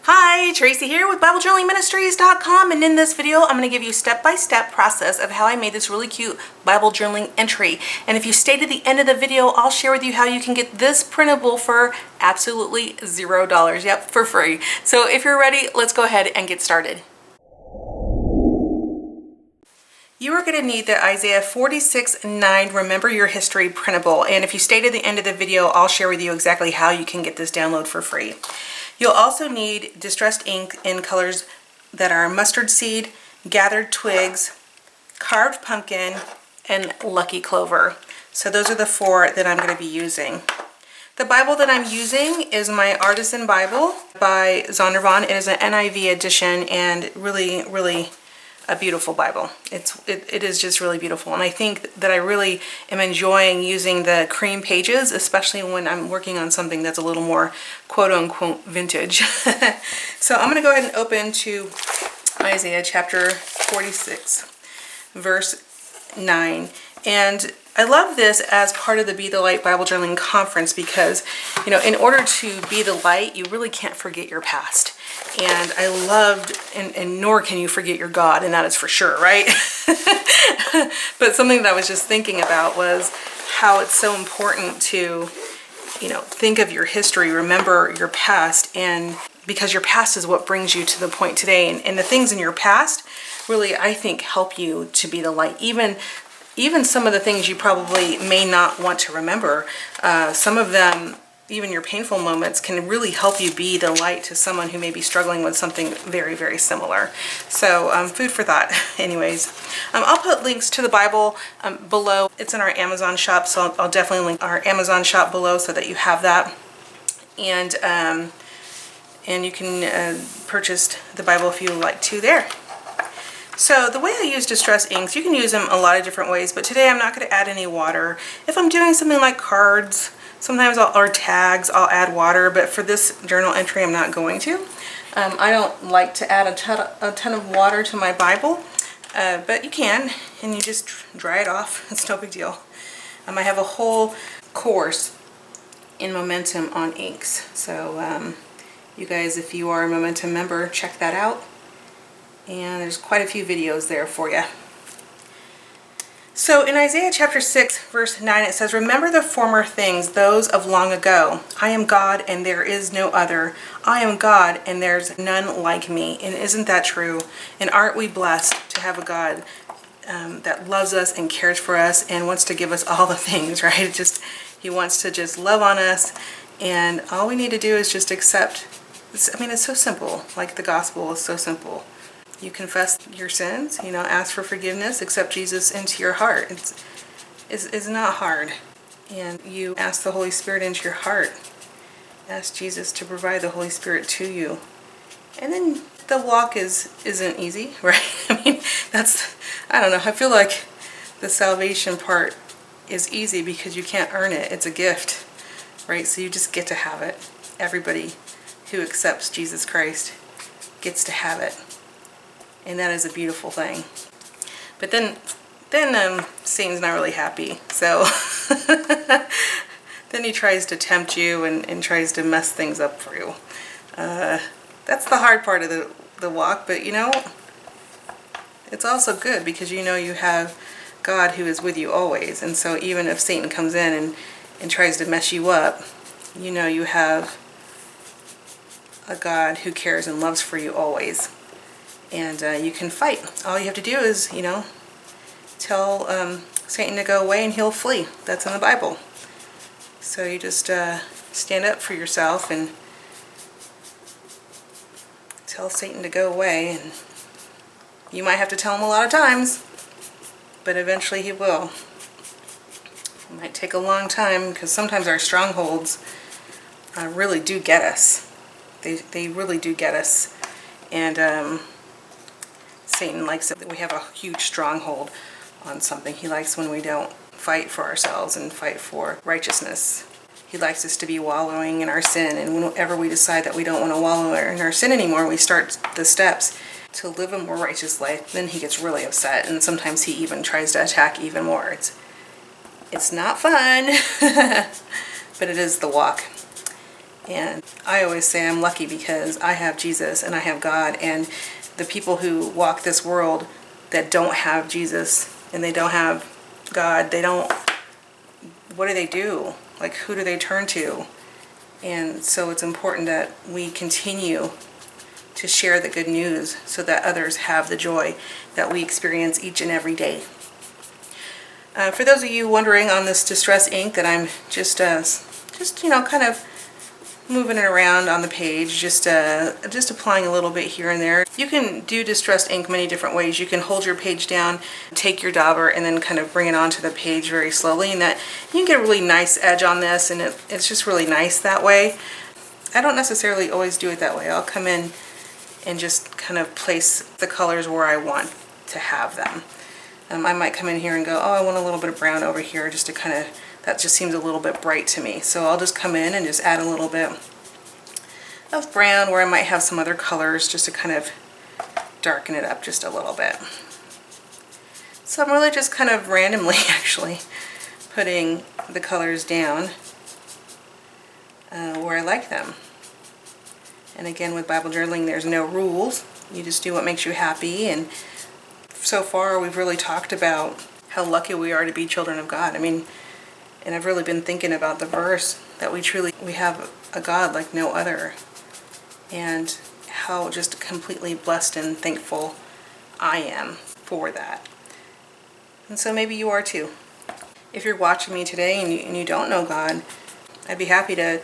Hi, Tracy here with BibleJournalingMinistries.com, and in this video I'm going to give you a step-by-step process of how I made this really cute Bible journaling entry. And if you stay to the end of the video, I'll share with you how you can get this printable for absolutely $0. Yep, for free. So if you're ready, let's go ahead and get started. You are going to need the Isaiah 46:9 Remember Your History printable, and if you stay to the end of the video, I'll share with you exactly how you can get this download for free. You'll also need distressed ink in colors that are mustard seed, gathered twigs, carved pumpkin, and lucky clover. So those are the four that I'm going to be using. The Bible that I'm using is my Artisan Bible by Zondervan. It is an NIV edition and really a beautiful Bible. It is just really beautiful, and I think that I really am enjoying using the cream pages, especially when I'm working on something that's a little more quote-unquote vintage. So I'm going to go ahead and open to Isaiah chapter 46 verse 9, and I love this as part of the Be the Light Bible Journaling Conference because, you know, in order to be the light, you really can't forget your past. And I loved, and nor can you forget your God, and that is for sure, right? But something that I was just thinking about was how it's so important to, you know, think of your history, remember your past, and because your past is what brings you to the point today. And the things in your past really, I think, help you to be the light. Even some of the things you probably may not want to remember, some of them, even your painful moments, can really help you be the light to someone who may be struggling with something very similar. So food for thought. Anyways, I'll put links to the Bible below. It's in our Amazon shop, so I'll definitely link our Amazon shop below so that you have that. And you can purchase the Bible if you would like to there. So the way I use distress inks, you can use them a lot of different ways, but today I'm not going to add any water. If I'm doing something like cards, sometimes or tags, I'll add water, but for this journal entry I'm not going to. I don't like to add a ton of water to my Bible, but you can, and you just dry it off. It's no big deal. I have a whole course in Momentum on inks, so you guys, if you are a Momentum member, check that out. And there's quite a few videos there for you. So in Isaiah chapter 6 verse 9 it says, "Remember the former things, those of long ago. I am God and there is no other. I am God and there's none like me." And isn't that true? And aren't we blessed to have a God that loves us and cares for us and wants to give us all the things, right? He wants to just love on us, and all we need to do is just accept. It's so simple. Like the gospel is so simple. You confess your sins, you know, ask for forgiveness, accept Jesus into your heart. It's not hard. And you ask the Holy Spirit into your heart. Ask Jesus to provide the Holy Spirit to you. And then the walk isn't easy, right? I mean, I don't know, I feel like the salvation part is easy because you can't earn it. It's a gift, right? So you just get to have it. Everybody who accepts Jesus Christ gets to have it. And that is a beautiful thing. But then Satan's not really happy. So then he tries to tempt you and tries to mess things up for you. That's the hard part of the walk. But you know, it's also good because you know you have God who is with you always. And so even if Satan comes in and tries to mess you up, you know you have a God who cares and loves for you always. And you can fight. All you have to do is, you know, tell Satan to go away and he'll flee. That's in the Bible. So you just stand up for yourself and tell Satan to go away. And you might have to tell him a lot of times, but eventually he will. It might take a long time because sometimes our strongholds really do get us. They really do get us. And Satan likes it that we have a huge stronghold on something. He likes when we don't fight for ourselves and fight for righteousness. He likes us to be wallowing in our sin, and whenever we decide that we don't want to wallow in our sin anymore, we start the steps to live a more righteous life, then he gets really upset, and sometimes he even tries to attack even more. It's not fun, but it is the walk. And I always say I'm lucky because I have Jesus and I have God, and the people who walk this world that don't have Jesus and they don't have God, what do they do? Like, who do they turn to? And so it's important that we continue to share the good news so that others have the joy that we experience each and every day. For those of you wondering on this distress ink that I'm just kind of moving it around on the page, just applying a little bit here and there. You can do distressed ink many different ways. You can hold your page down, take your dauber, and then kind of bring it onto the page very slowly, and that you can get a really nice edge on this, and it's just really nice that way. I don't necessarily always do it that way. I'll come in and just kind of place the colors where I want to have them. I might come in here and go, oh, I want a little bit of brown over here, just to kind of, that just seems a little bit bright to me. So I'll just come in and just add a little bit of brown where I might have some other colors, just to kind of darken it up just a little bit. So I'm really just kind of randomly actually putting the colors down where I like them. And again, with Bible journaling, there's no rules. You just do what makes you happy. And so far, we've really talked about how lucky we are to be children of God. I mean, and I've really been thinking about the verse that we have a God like no other, and how just completely blessed and thankful I am for that. And so maybe you are too. If you're watching me today and you don't know God, I'd be happy to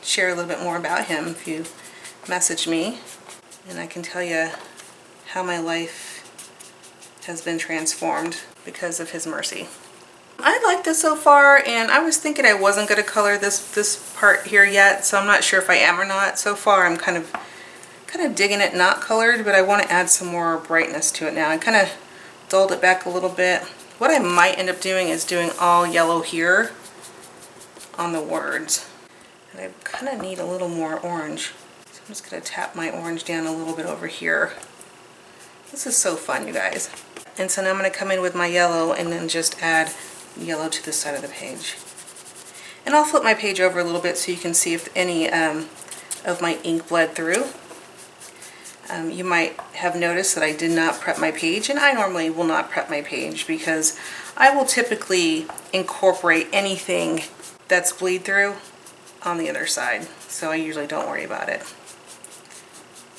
share a little bit more about Him if you message me, and I can tell you how my life has been transformed because of His mercy. I like this so far, and I was thinking I wasn't going to color this part here yet, so I'm not sure if I am or not. So far I'm kind of digging it not colored, but I want to add some more brightness to it now. I kind of dulled it back a little bit. What I might end up doing is doing all yellow here on the words. And I kind of need a little more orange. So I'm just going to tap my orange down a little bit over here. This is so fun, you guys. And so now I'm going to come in with my yellow and then just add yellow to the side of the page. And I'll flip my page over a little bit so you can see if any of my ink bled through. You might have noticed that I did not prep my page, and I normally will not prep my page because I will typically incorporate anything that's bleed through on the other side, so I usually don't worry about it.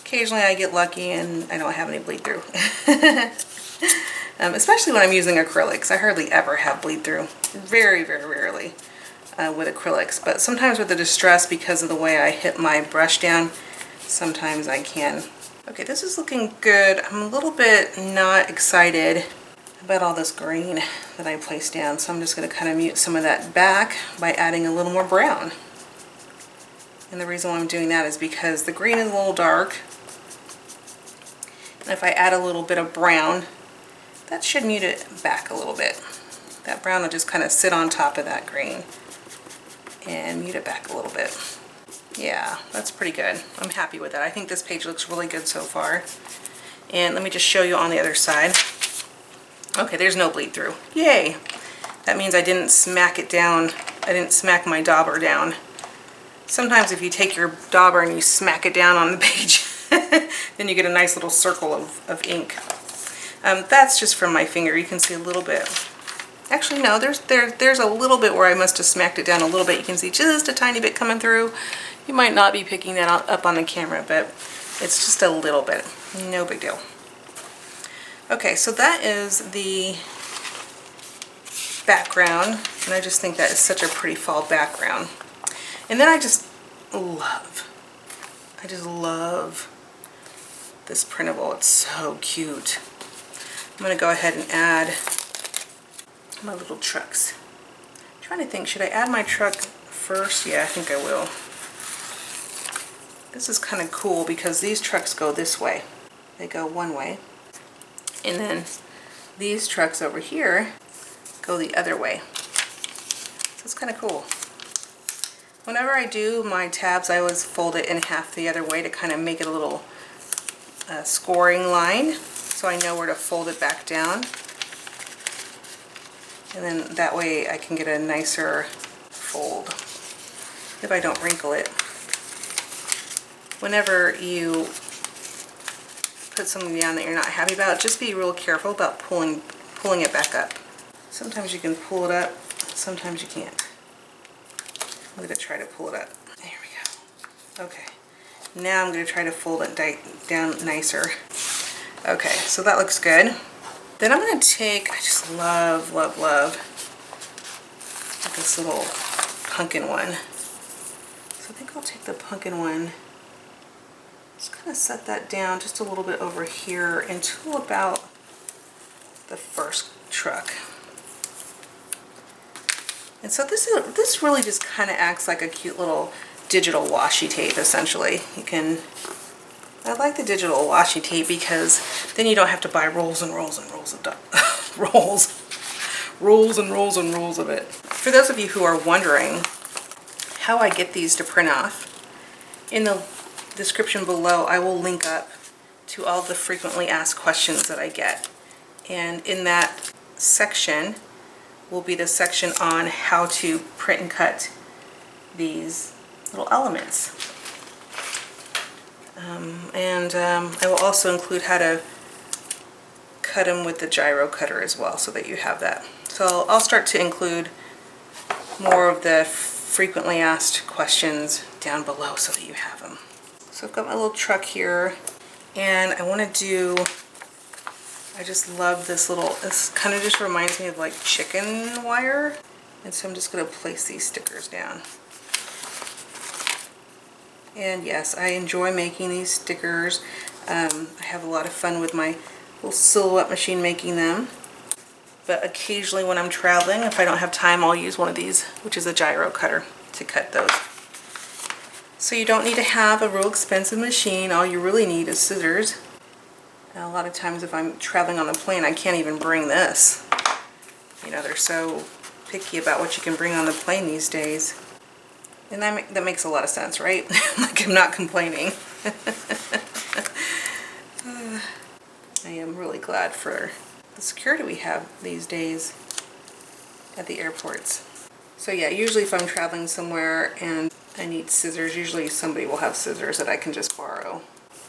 Occasionally I get lucky and I don't have any bleed through. Especially when I'm using acrylics. I hardly ever have bleed through. Very, very rarely with acrylics. But sometimes with the distress, because of the way I hit my brush down, sometimes I can. Okay, this is looking good. I'm a little bit not excited about all this green that I placed down, so I'm just going to kind of mute some of that back by adding a little more brown. And the reason why I'm doing that is because the green is a little dark. And if I add a little bit of brown, that should mute it back a little bit. That brown will just kind of sit on top of that green and mute it back a little bit. Yeah, that's pretty good. I'm happy with that. I think this page looks really good so far. And let me just show you on the other side. Okay, there's no bleed through. Yay! That means I didn't smack it down. I didn't smack my dauber down. Sometimes if you take your dauber and you smack it down on the page, then you get a nice little circle of ink. That's just from my finger. You can see a little bit. Actually, no, there's a little bit where I must have smacked it down a little bit. You can see just a tiny bit coming through. You might not be picking that up on the camera, but it's just a little bit. No big deal. Okay, so that is the background, and I just think that is such a pretty fall background. And then I just love this printable. It's so cute. I'm going to go ahead and add my little trucks. I'm trying to think, should I add my truck first? Yeah, I think I will. This is kind of cool because these trucks go this way. They go one way. And then these trucks over here go the other way. So it's kind of cool. Whenever I do my tabs, I always fold it in half the other way to kind of make it a little scoring line, so I know where to fold it back down. And then that way I can get a nicer fold if I don't wrinkle it. whenever you put something down that you're not happy about, just be real careful about pulling it back up. Sometimes you can pull it up, sometimes you can't. I'm going to try to pull it up. There we go. Okay. Now I'm going to try to fold it down nicer. Okay, so that looks good. Then I'm going to take, I just love this little pumpkin one. So I think I'll take the pumpkin one. Just kind of set that down just a little bit over here until about the first truck. And so this really just kind of acts like a cute little digital washi tape, essentially. I like the digital washi tape because then you don't have to buy rolls and rolls and rolls of rolls and rolls of it. For those of you who are wondering how I get these to print off, in the description below I will link up to all the frequently asked questions that I get. And in that section will be the section on how to print and cut these little elements. I will also include how to cut them with the gyro cutter as well, so that you have that. So I'll start to include more of the frequently asked questions down below so that you have them. So I've got my little truck here, and I want to do, I just love this kind of just reminds me of like chicken wire. And so I'm just going to place these stickers down. And yes, I enjoy making these stickers. I have a lot of fun with my little silhouette machine making them. But occasionally when I'm traveling, if I don't have time, I'll use one of these, which is a gyro cutter, to cut those. So you don't need to have a real expensive machine. All you really need is scissors. And a lot of times if I'm traveling on a plane, I can't even bring this. You know, they're so picky about what you can bring on the plane these days. And that makes a lot of sense, right? Like, I'm not complaining. I am really glad for the security we have these days at the airports. So yeah, usually if I'm traveling somewhere and I need scissors, usually somebody will have scissors that I can just borrow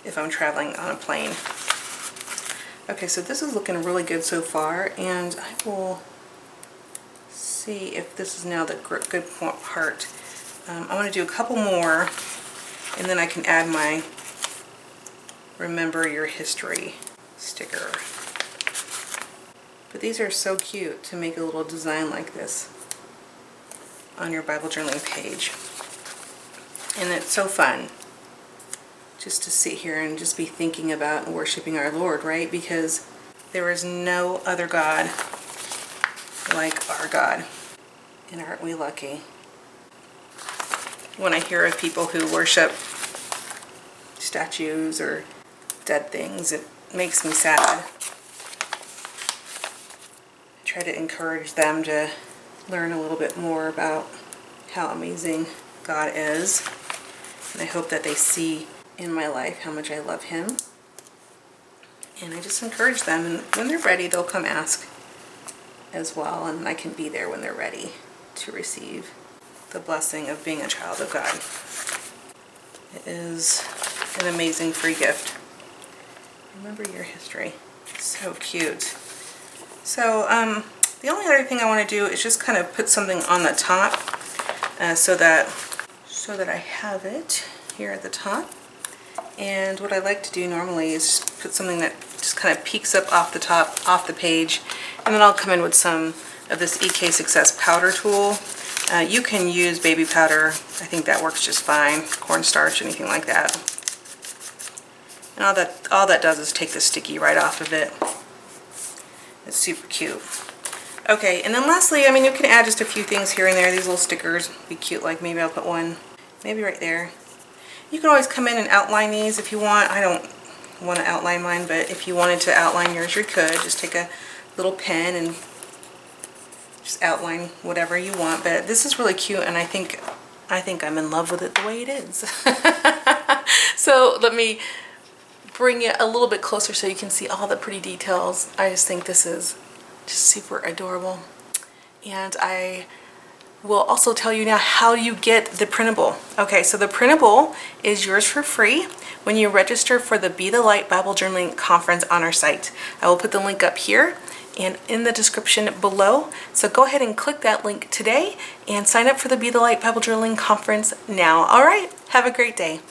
if I'm traveling on a plane. Okay, so this is looking really good so far, and I will see if this is now the good part. I want to do a couple more, and then I can add my Remember Your History sticker. But these are so cute to make a little design like this on your Bible journaling page. And it's so fun just to sit here and just be thinking about and worshiping our Lord, right? Because there is no other God like our God. And aren't we lucky? When I hear of people who worship statues or dead things, it makes me sad. I try to encourage them to learn a little bit more about how amazing God is. And I hope that they see in my life how much I love Him. And I just encourage them, and when they're ready, they'll come ask as well, and I can be there when they're ready to receive the blessing of being a child of God. It is an amazing free gift. Remember Your History. So cute. So the only other thing I want to do is just kind of put something on the top so that I have it here at the top. And what I like to do normally is just put something that just kind of peeks up off the top, off the page, and then I'll come in with some of this EK Success powder tool. You can use baby powder. I think that works just fine. Cornstarch, anything like that. And all that does is take the sticky right off of it. It's super cute. Okay, and then lastly, I mean, you can add just a few things here and there. These little stickers be cute. Like maybe I'll put one, maybe right there. You can always come in and outline these if you want. I don't want to outline mine, but if you wanted to outline yours, you could. Just take a little pen and just outline whatever you want. But this is really cute, and I think I'm in love with it the way it is. So let me bring it a little bit closer so you can see all the pretty details. I just think this is just super adorable, and I will also tell you now how you get the printable. Okay, so the printable is yours for free when you register for the Be the Light Bible Journaling Conference on our site. I will put the link up here and in the description below. So go ahead and click that link today and sign up for the Be the Light Bible Journaling Conference now. All right, have a great day.